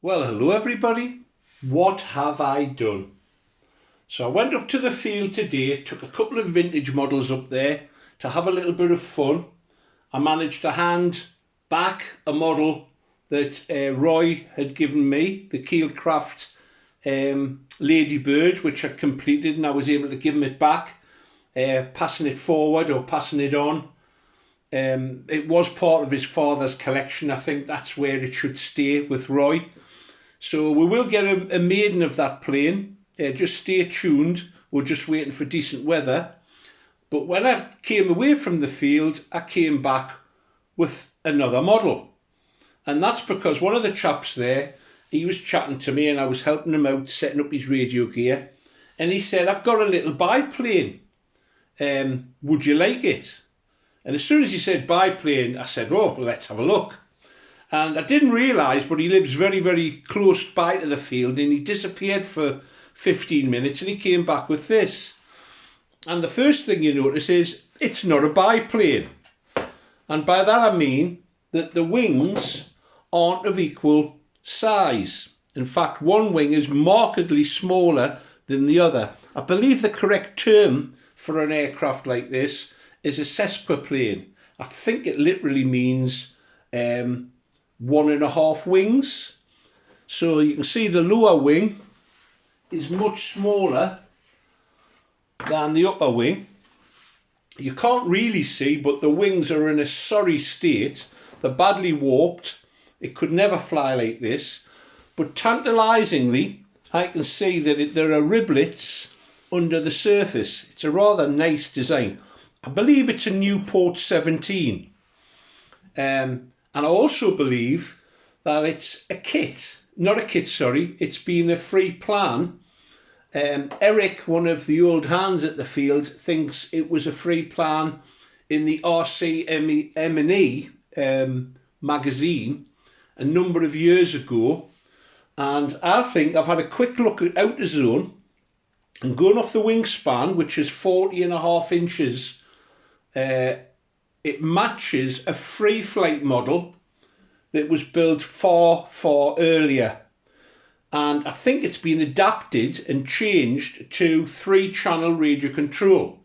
Well, hello everybody. What have I done? So I went up to the field today, took a couple of vintage models up there to have a little bit of fun. I managed to hand back a model that Roy had given me, the Keelcraft Ladybird, which I'd completed, and I was able to give him it back, passing it forward or passing it on. It was part of his father's collection. I think that's where it should stay with Roy. So we will get a maiden of that plane. Just stay tuned. We're just waiting for decent weather. But when I came away from the field, I came back with another model. And that's because one of the chaps there, he was chatting to me and I was helping him out setting up his radio gear. And he said, I've got a little biplane. Would you like it? And as soon as he said biplane, I said, oh, well, let's have a look. And I didn't realise, but he lives very, very close by to the field, and he disappeared for 15 minutes and he came back with this. And the first thing you notice is it's not a biplane. And by that I mean that the wings aren't of equal size. In fact, one wing is markedly smaller than the other. I believe the correct term for an aircraft like this is a sesquiplane. I think it literally means 1.5 wings. So you can see the lower wing is much smaller than the upper wing. You can't really see, but the wings are in a sorry state. They're badly warped. It could never fly like this. But tantalisingly, I can see that there are riblets under the surface. It's a rather nice design. I believe it's a Newport 17. And I also believe that it's a kit. Not a kit, sorry. It's been a free plan. Eric, one of the old hands at the field, thinks it was a free plan in the RCM&E magazine a number of years ago. And I think I've had a quick look at outer zone and going off the wingspan, which is 40.5 inches, it matches a free flight model that was built far, far earlier. And I think it's been adapted and changed to 3-channel radio control.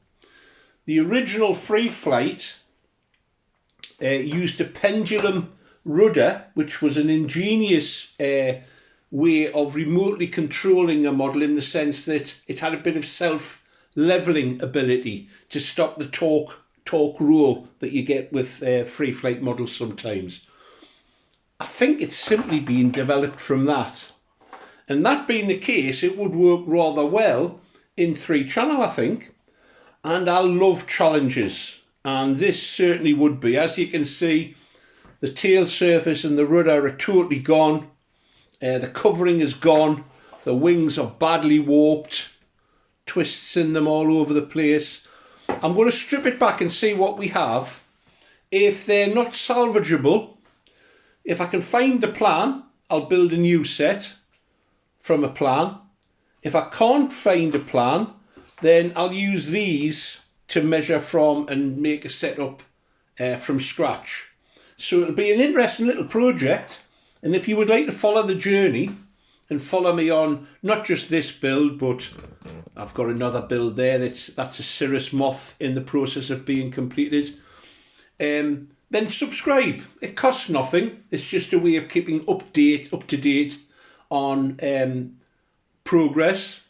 The original free flight used a pendulum rudder, which was an ingenious way of remotely controlling a model in the sense that it had a bit of self-leveling ability to stop the torque roll that you get with free flight models sometimes. I think it's simply been developed from that. And that being the case, it would work rather well in 3-channel, I think. And I love challenges. And this certainly would be. As you can see, the tail surface and the rudder are totally gone. The covering is gone. The wings are badly warped. Twists in them all over the place. I'm going to strip it back and see what we have. If they're not salvageable, if I can find the plan, I'll build a new set from a plan. If I can't find a plan, then I'll use these to measure from and make a setup from scratch. So it'll be an interesting little project. And if you would like to follow the journey and follow me on not just this build, but I've got another build there that's a Cirrus Moth in the process of being completed, then subscribe. It costs nothing. It's just a way of keeping up to date on progress.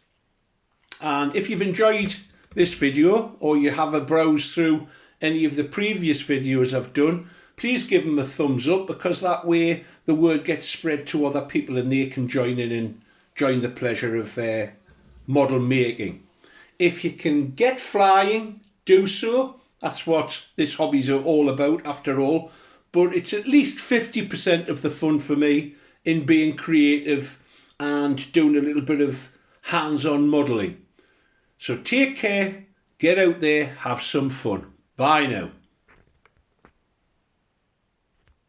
And if you've enjoyed this video or you have a browse through any of the previous videos I've done, please give them a thumbs up, because that way the word gets spread to other people and they can join in and join the pleasure of model making. If you can get flying, do so. That's what this hobby's all about after all. But it's at least 50% of the fun for me in being creative and doing a little bit of hands-on modelling. So take care, get out there, have some fun. Bye now.